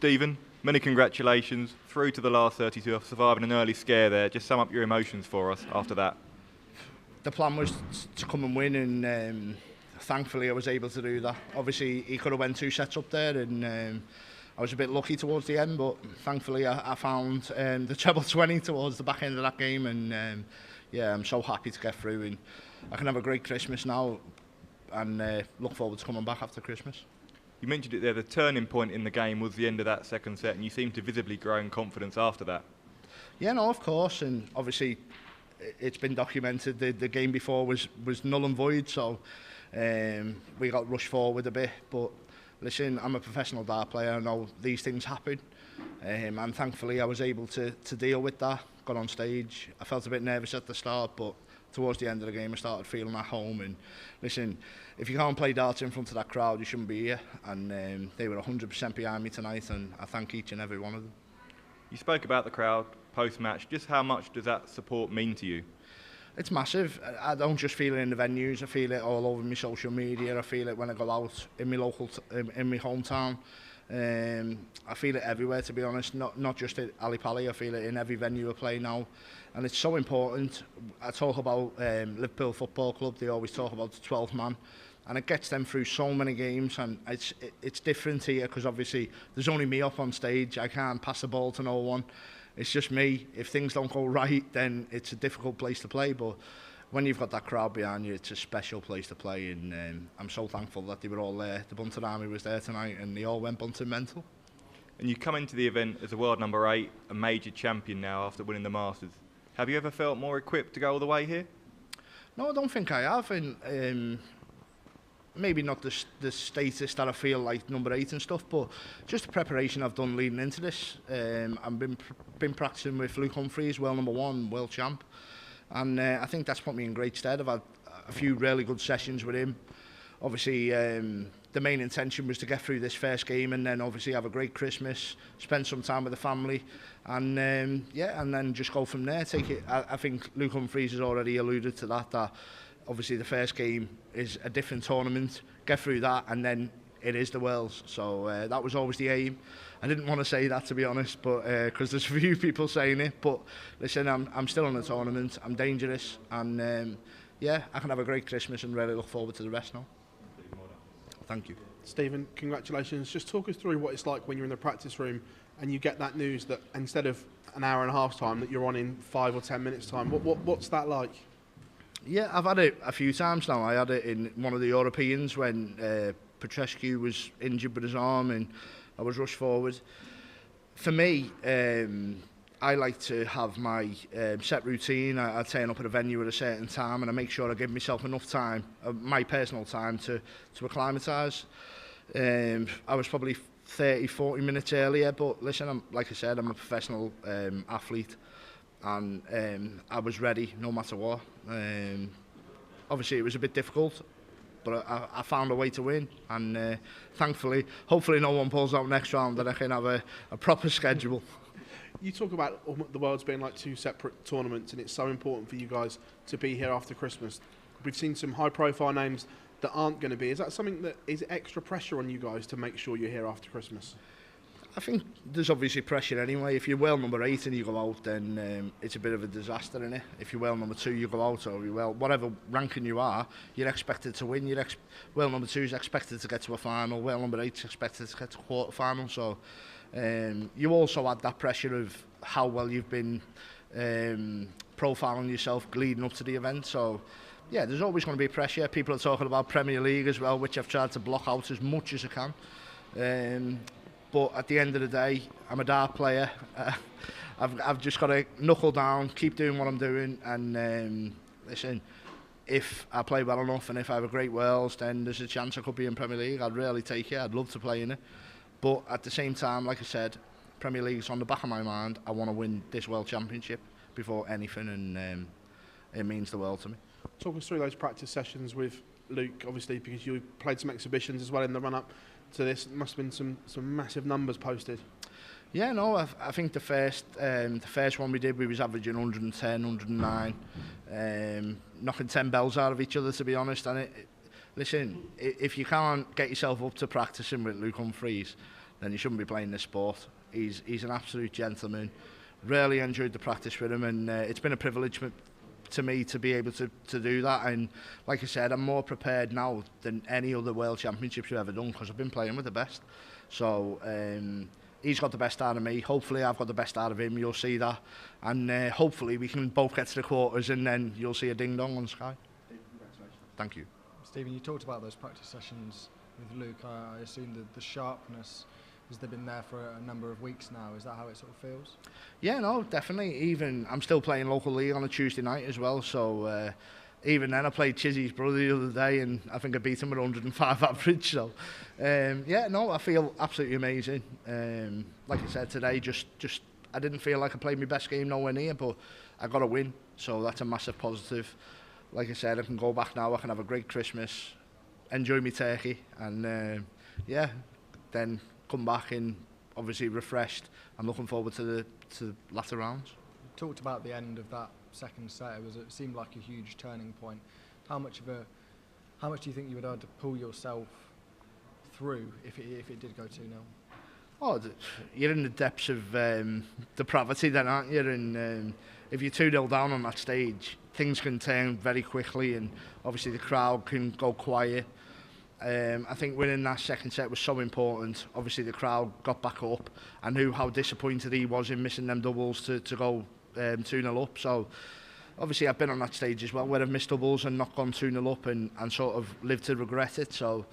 Stephen, many congratulations. Through to the last 32 after surviving an early scare there. Just sum up your emotions for us after that. The plan was to come and win, and thankfully I was able to do that. Obviously he could have went 2 sets up there, and I was a bit lucky towards the end, but thankfully I found the treble 20 towards the back end of that game, and yeah, I'm so happy to get through, and I can have a great Christmas now, and look forward to coming back after Christmas. You mentioned it there, the turning point in the game was the end of that second set, and you seemed to visibly grow in confidence after that. Yeah, no, of course, and obviously it's been documented the game before was null and void, so we got rushed forward a bit, but listen, I'm a professional dart player, I know these things happen, and thankfully I was able to deal with that. Got on stage, I felt a bit nervous at the start, but towards the end of the game I started feeling at home, and listen, if you can't play darts in front of that crowd you shouldn't be here, and they were 100% behind me tonight, and I thank each and every one of them. You spoke about the crowd post-match, just how much does that support mean to you? It's massive. I don't just feel it in the venues, I feel it all over my social media, I feel it when I go out in my in my hometown. I feel it everywhere, to be honest, not just at Ali Pali, I feel it in every venue I play now, and it's so important. I talk about Liverpool Football Club, they always talk about the 12th man, and it gets them through so many games, and it's different here because obviously there's only me up on stage, I can't pass the ball to no one, it's just me. If things don't go right, then it's a difficult place to play, but when you've got that crowd behind you, it's a special place to play, and I'm so thankful that they were all there. The Bunting Army was there tonight, and they all went Bunting mental. And you come into the event as a world number 8, a major champion now after winning the Masters. Have you ever felt more equipped to go all the way here? No, I don't think I have, and maybe not the status that I feel like number 8 and stuff, but just the preparation I've done leading into this. I've been practicing with Luke Humphries, world number 1, world champ. And I think that's put me in great stead. I've had a few really good sessions with him. Obviously, the main intention was to get through this first game and then obviously have a great Christmas, spend some time with the family, and yeah, and then just go from there. Take it. I think Luke Humphries has already alluded to that obviously the first game is a different tournament. Get through that, and then it is the Worlds. So that was always the aim. I didn't want to say that, to be honest, but because there's a few people saying it. But listen, I'm still in the tournament. I'm dangerous, and yeah, I can have a great Christmas and really look forward to the rest now. Thank you, Stephen. Congratulations. Just talk us through what it's like when you're in the practice room and you get that news that instead of an hour and a half time, that you're on in 5 or 10 minutes time. What's that like? Yeah, I've had it a few times now. I had it in one of the Europeans when Petrescu was injured with his arm and I was rushed forward. For me, I like to have my set routine. I turn up at a venue at a certain time and I make sure I give myself enough time, my personal time, to acclimatise. I was probably 30-40 minutes earlier, but listen, like I said, I'm a professional athlete, and I was ready no matter what. Obviously it was a bit difficult, but I found a way to win, and thankfully, hopefully no one pulls out next round and I can have a proper schedule. You talk about the Worlds being like 2 separate tournaments, and it's so important for you guys to be here after Christmas. We've seen some high-profile names that aren't going to be. Is that something that is extra pressure on you guys to make sure you're here after Christmas? I think there's obviously pressure anyway. If you're world number 8 and you go out, then it's a bit of a disaster, innit? If you're world number 2, you go out, or you're whatever ranking you are, you're expected to win. World number 2 is expected to get to a final. World number 8 is expected to get to a quarter final. So you also had that pressure of how well you've been profiling yourself leading up to the event. So yeah, there's always going to be pressure. People are talking about Premier League as well, which I've tried to block out as much as I can. But at the end of the day, I'm a dart player. I've just got to knuckle down, keep doing what I'm doing, and listen, if I play well enough and if I have a great Worlds, then there's a chance I could be in Premier League. I'd really take it. I'd love to play in it. But at the same time, like I said, Premier League's on the back of my mind. I want to win this World Championship before anything, and it means the world to me. Talk us through those practice sessions with Luke, obviously, because you played some exhibitions as well in the run-up to this. It must have been some massive numbers posted. Yeah, no, I think the first one we did, we was averaging 110, 109, knocking 10 bells out of each other, to be honest. And listen, if you can't get yourself up to practicing with Luke Humphries, then you shouldn't be playing this sport. He's an absolute gentleman. Really enjoyed the practice with him, and it's been a privilege to me to be able to do that. And like I said, I'm more prepared now than any other World Championships we've ever done, because I've been playing with the best. So he's got the best out of me. Hopefully I've got the best out of him. You'll see that, and hopefully we can both get to the quarters, and then you'll see a ding dong on Sky. Thank you. Stephen, you talked about those practice sessions with Luke. I assume the sharpness, has they been there for a number of weeks now? Is that how it sort of feels? Yeah, no, definitely. Even I'm still playing local league on a Tuesday night as well, so even then I played Chizzy's brother the other day, and I think I beat him with 105 average. So yeah, no, I feel absolutely amazing. Like I said today, just I didn't feel like I played my best game nowhere near, but I got a win, so that's a massive positive. Like I said, I can go back now, I can have a great Christmas, enjoy my turkey, and yeah, then come back and obviously refreshed. I'm looking forward to the latter rounds. You talked about the end of that second set. It seemed like a huge turning point. How much do you think you would have to pull yourself through if it did go 2-0? Oh, you're in the depths of depravity then, aren't you? And if you're 2-0 down on that stage, things can turn very quickly, and obviously the crowd can go quiet. I think winning that second set was so important. Obviously the crowd got back up. I knew how disappointed he was in missing them doubles to go 2-0 up. So obviously I've been on that stage as well, where I've missed doubles and not gone 2-0 up, and sort of lived to regret it. So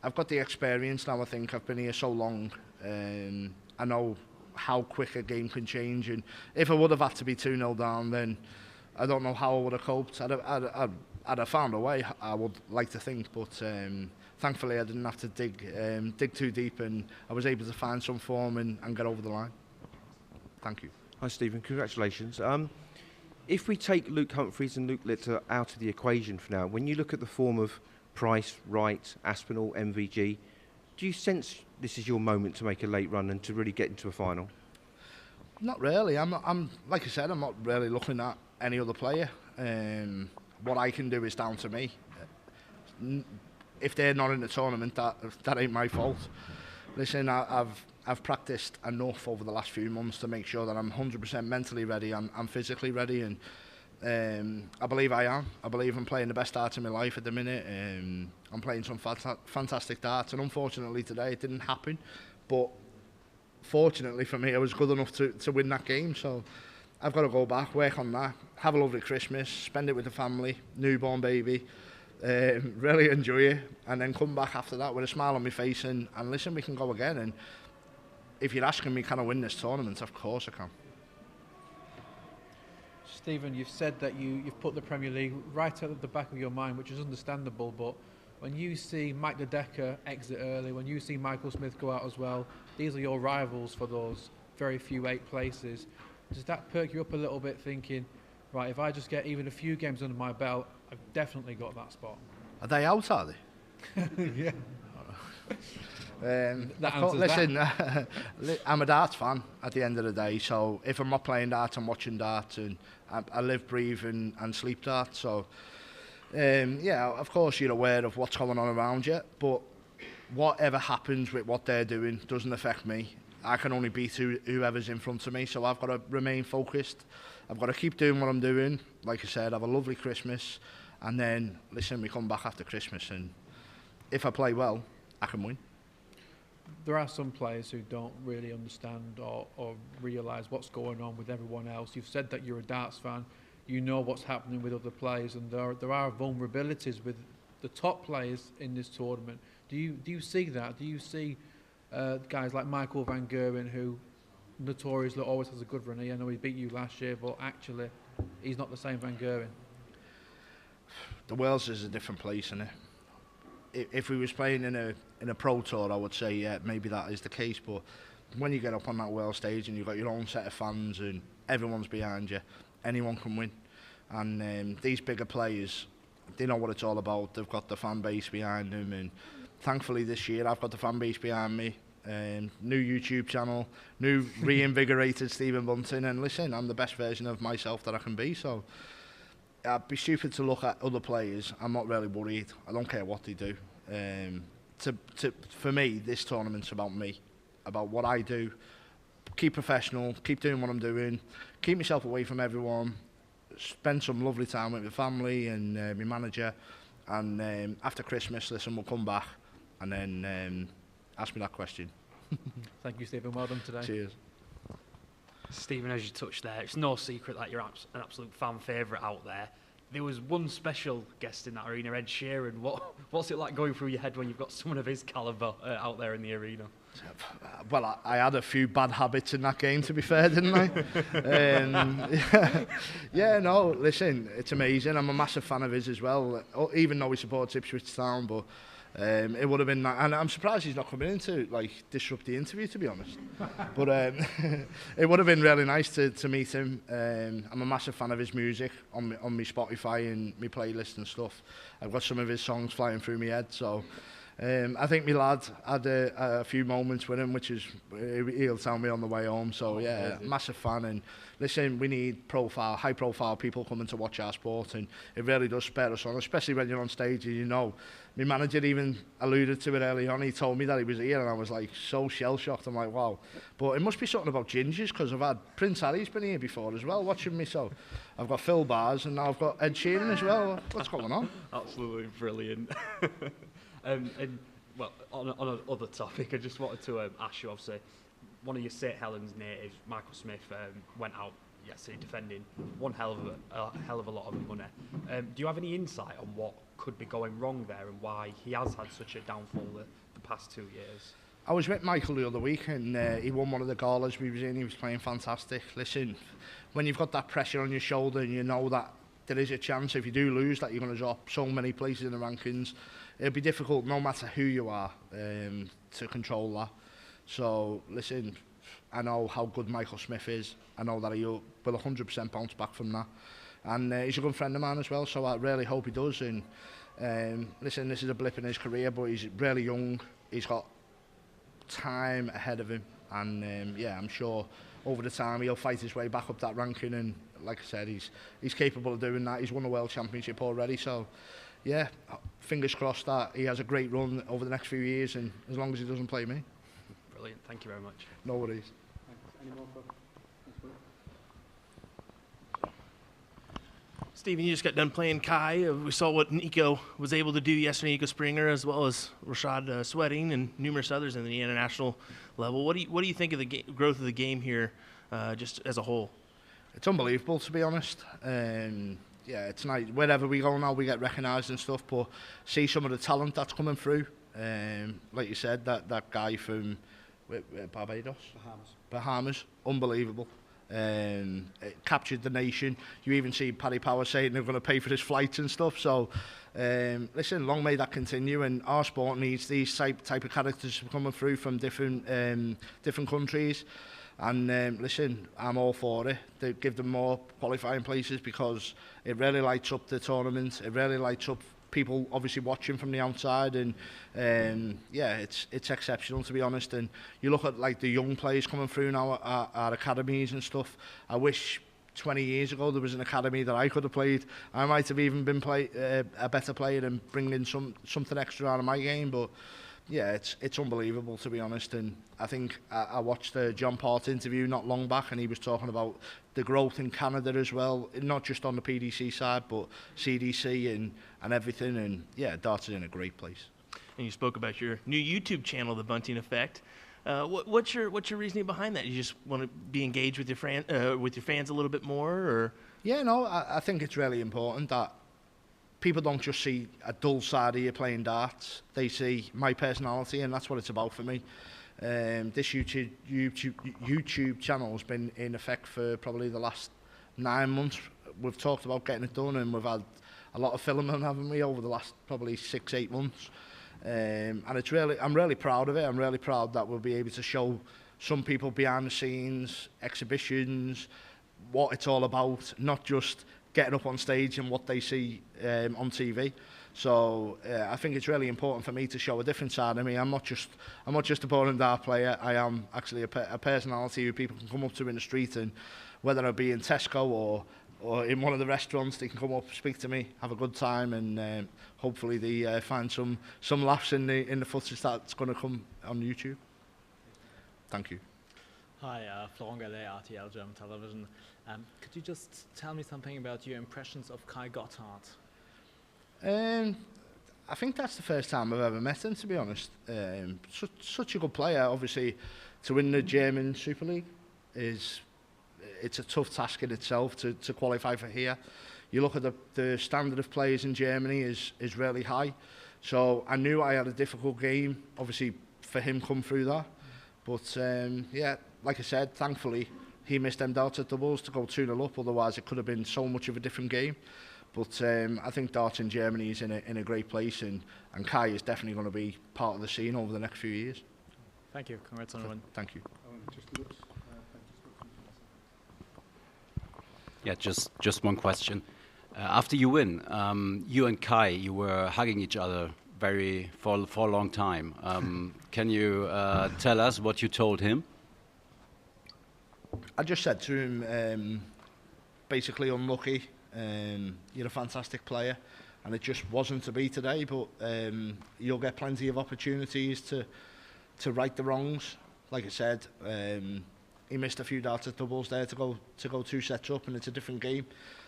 I've got the experience now. I think I've been here so long. I know how quick a game can change, and if I would have had to be 2-0 down, then I don't know how I would have coped. I'd have found a way, I would like to think, but thankfully I didn't have to dig too deep, and I was able to find some form and get over the line. Thank you. Hi Stephen, congratulations. If we take Luke Humphries and Luke Litter out of the equation for now, when you look at the form of Price, Wright, Aspinall, MVG, do you sense this is your moment to make a late run and to really get into a final? Not really. I'm like I said, I'm not really looking at any other player. What I can do is down to me. If they're not in the tournament, that ain't my fault. Listen, I've practiced enough over the last few months to make sure that I'm 100% mentally ready. I'm physically ready, and I believe I am. I believe I'm playing the best darts in my life at the minute. I'm playing some fantastic darts, and unfortunately today it didn't happen. But fortunately for me, I was good enough to win that game. So I've got to go back, work on that, have a lovely Christmas, spend it with the family, newborn baby, really enjoy it, and then come back after that with a smile on my face, and listen, we can go again. And if you're asking me, can I win this tournament? Of course I can. Stephen, you've said that you've put the Premier League right at the back of your mind, which is understandable, but when you see Mike De Decker exit early, when you see Michael Smith go out as well, these are your rivals for those very few 8 places. Does that perk you up a little bit, thinking, right, if I just get even a few games under my belt, I've definitely got that spot? Are they out, are they? Yeah. Listen, I'm a darts fan at the end of the day, so if I'm not playing darts, I'm watching darts, and I live, breathe and sleep darts. So yeah, of course you're aware of what's going on around you, but whatever happens with what they're doing doesn't affect me. I can only beat whoever's in front of me, so I've got to remain focused. I've got to keep doing what I'm doing. Like I said, have a lovely Christmas, and then listen, we come back after Christmas, and if I play well, I can win. There are some players who don't really understand or realise what's going on with everyone else. You've said that you're a darts fan, you know what's happening with other players, and there are vulnerabilities with the top players in this tournament. Do you see that? Do you see guys like Michael van Gerwen, who notoriously always has a good run? I know he beat you last year, but actually he's not the same Van Gerwen. The Wales is a different place, isn't it? If we was playing in a pro tour, I would say yeah, maybe that is the case. But when you get up on that world stage and you've got your own set of fans and everyone's behind you, anyone can win. And these bigger players, they know what it's all about. They've got the fan base behind them, and thankfully this year I've got the fan base behind me. New YouTube channel, new reinvigorated Stephen Bunting, and listen, I'm the best version of myself that I can be. So I'd be stupid to look at other players. I'm not really worried. I don't care what they do. For me, this tournament's about me. about what I do. Keep professional, keep doing what I'm doing, keep myself away from everyone, spend some lovely time with my family and my manager, and after Christmas, listen, we'll come back and then ask me that question. Thank you, Stephen. Well done today. Cheers. Stephen, as you touched there, it's no secret that you're an absolute fan favourite out there. There was one special guest in that arena, Ed Sheeran. What's it like going through your head when you've got someone of his calibre out there in the arena? Well, I had a few bad habits in that game, to be fair, didn't I? Yeah, no, listen, it's amazing. I'm a massive fan of his as well, even though he supports Ipswich Town, but it would have been, and I'm surprised he's not coming in to like disrupt the interview, to be honest. But it would have been really nice to meet him. I'm a massive fan of his music on my Spotify and my playlist and stuff. I've got some of his songs flying through my head, so I think my lad had a few moments with him, which is he'll tell me on the way home. So yeah, massive fan. And listen, we need high profile people coming to watch our sport, and it really does spur us on, especially when you're on stage. And you know, my manager even alluded to it early on. He told me that he was here, and I was like so shell shocked. I'm like, wow. But it must be something about gingers, because I've had Prince Harry's been here before as well, watching me. So I've got Phil Bars, and now I've got Ed Sheeran as well. What's going on? Absolutely brilliant. And well, on another topic, I just wanted to ask you, obviously, one of your St Helens natives, Michael Smith, went out yesterday defending one hell of a lot of money. Do you have any insight on what could be going wrong there and why he has had such a downfall the past 2 years? I was with Michael the other week, and he won one of the galas we was in. He was playing fantastic. Listen, when you've got that pressure on your shoulder and you know that there is a chance if you do lose that you're going to drop so many places in the rankings, it'll be difficult no matter who you are to control that. So listen, I know how good Michael Smith is. I know that he will 100% bounce back from that. And he's a good friend of mine as well, so I really hope he does. And listen, this is a blip in his career, but he's really young. He's got time ahead of him. And yeah, I'm sure over the time he'll fight his way back up that ranking. And like I said, he's capable of doing that. He's won a World Championship already, so yeah, fingers crossed that he has a great run over the next few years, and as long as he doesn't play me. Brilliant, thank you very much. No worries. Any more questions? Stephen, you just got done playing Kai. We saw what Nico was able to do yesterday, Nico Springer, as well as Rashad Sweating and numerous others in the international level. What do you think of the growth of the game here, just as a whole? It's unbelievable, to be honest. Yeah, it's nice. Wherever we go now, we get recognised and stuff, but see some of the talent that's coming through. Like you said, that guy from Barbados? Bahamas. Unbelievable. It captured the nation. You even see Paddy Power saying they're going to pay for his flights and stuff. So, listen, long may that continue. And our sport needs these type of characters coming through from different countries. And listen, I'm all for it. They give them more qualifying places because it really lights up the tournament. It really lights up people obviously watching from the outside, and yeah, it's exceptional, to be honest. And you look at like the young players coming through now at our academies and stuff. I wish 20 years ago there was an academy that I could have played. I might have even been a better player and bring in something extra out of my game, but yeah, it's unbelievable, to be honest. And I think I watched the John Part interview not long back, and he was talking about the growth in Canada as well, not just on the PDC side, but CDC and everything. And yeah, darts is in a great place. And you spoke about your new YouTube channel, The Bunting Effect. What's your reasoning behind that? You just want to be engaged with your fans a little bit more, or? Yeah, no, I think it's really important that people don't just see a dull side of you playing darts. They see my personality, and that's what it's about for me. This YouTube channel has been in effect for probably the last 9 months. We've talked about getting it done, and we've had a lot of filming, haven't we, over the last probably 6-8 months. And it's I'm really proud of it. I'm really proud that we'll be able to show some people behind the scenes, exhibitions, what it's all about, not just getting up on stage and what they see on TV. So I think it's really important for me to show a different side of me. I'm not just a bowling dart player. I am actually a personality who people can come up to in the street, and whether it be in Tesco or in one of the restaurants, they can come up, speak to me, have a good time, and hopefully they find some laughs in the footage that's going to come on YouTube. Thank you. Hi, Florent Gallet, RTL German Television. Could you just tell me something about your impressions of Gai Gotthardt? I think that's the first time I've ever met him, to be honest. Such a good player. Obviously, to win the German Super League it's a tough task in itself to qualify for here. You look at the standard of players in Germany is really high. So I knew I had a difficult game, obviously, for him come through that. But yeah, like I said, thankfully, he missed them darts at doubles to go 2-0 up. Otherwise, it could have been so much of a different game. But I think darts in Germany is in a great place, and Kai is definitely going to be part of the scene over the next few years. Thank you. Congrats on the win. Thank you. Yeah, just one question. After you win, you and Kai, you were hugging each other for a long time. Can you tell us what you told him? I just said to him, basically unlucky. You're a fantastic player, and it just wasn't to be today. But you'll get plenty of opportunities to right the wrongs. Like I said, he missed a few darts at doubles there to go 2 sets up, and it's a different game.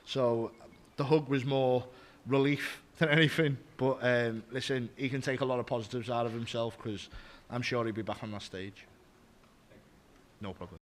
So the hug was more relief than anything. But listen, he can take a lot of positives out of himself, because I'm sure he'll be back on that stage. No problem.